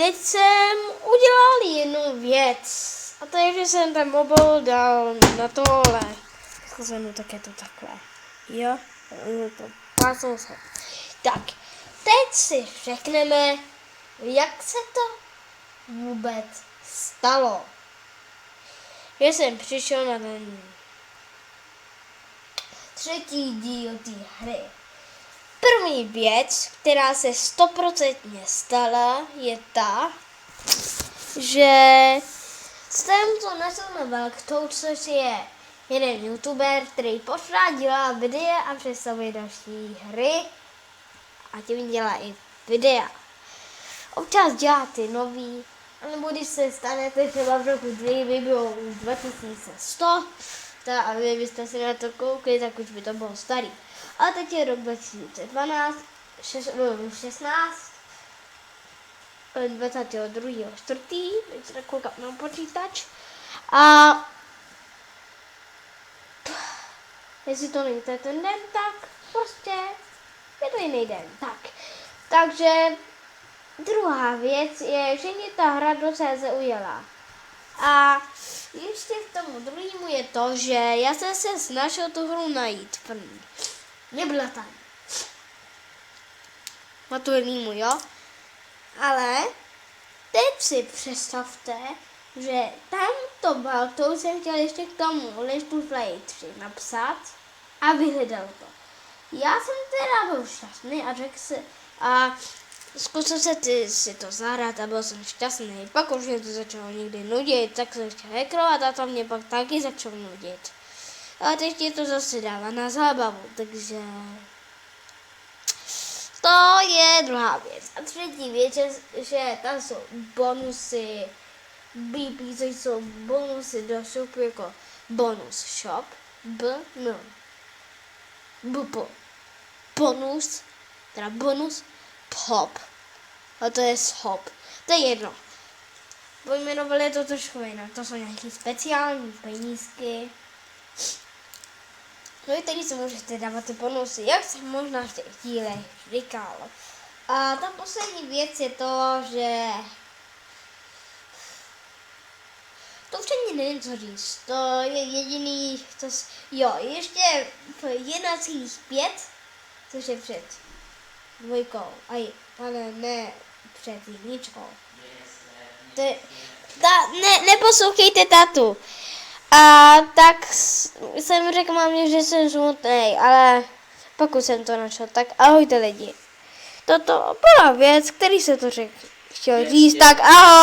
teď jsem udělal jednu věc. A to je, že jsem ten mobil dal na tohle. Zkusím, tak je to takhle. Jo, to pásnou se. Tak, teď si řekneme, jak se to vůbec stalo. Že jsem přišel na ten třetí díl té hry. První věc, která se 100% stala, je ta, že jsem to našel na Velktou, což je jeden youtuber, který pořád dělá videa a představuje další hry a tím dělá i videa. Občas dělá ty nový, nebo když se stanete třeba v roku 2, by bylo už 2100, a vy byste si na to koukli, tak už by to bylo starý. Ale teď je rok 2012, 16, 22.4., teď se koukám na počítač. A jestli to není ten den, tak prostě je to jiný den. Takže druhá věc je, že mě ta hra docela zaujala. A ještě k tomu druhému je to, že já jsem se snažil tu hru najít první. Nebyla tam. Maturilnímu, jo? Ale teď si představte, že tam to Baltou jsem chtěl ještě k tomu Let's Play 3 napsat a vyhledal to. Já jsem teda byl šťastný a řekl si, a zkusil si to zahrát a byl jsem šťastný. Pak už mě to začalo někdy nudit, tak jsem chtěl hackrovat a to mě pak taky začalo nudit. Ale teď je to zase dává na zábavu, takže to je druhá věc. A třetí věc je, že tam jsou bonusy BP, což jsou bonusy do shopu jako bonus shop, bonus pop. A to je shop. To je jedno. Pojmenovali to trošku jinak. To jsou nějaké speciální penízky. No i tady si můžete dávat ty bonusy, jak jsem možná v těch dílech říkal. A ta poslední věc je to, že to předně nevím, co říct. To je jediný, ještě 1,5, což je před dvojkou, ale ne před jedničkou. Neposlouchejte tatu. A tak jsem řekl mámě, že jsem smutnej, ale pokud jsem to našel, tak ahojte lidi. Toto byla věc, který se to chtěl říct, tak ahoj.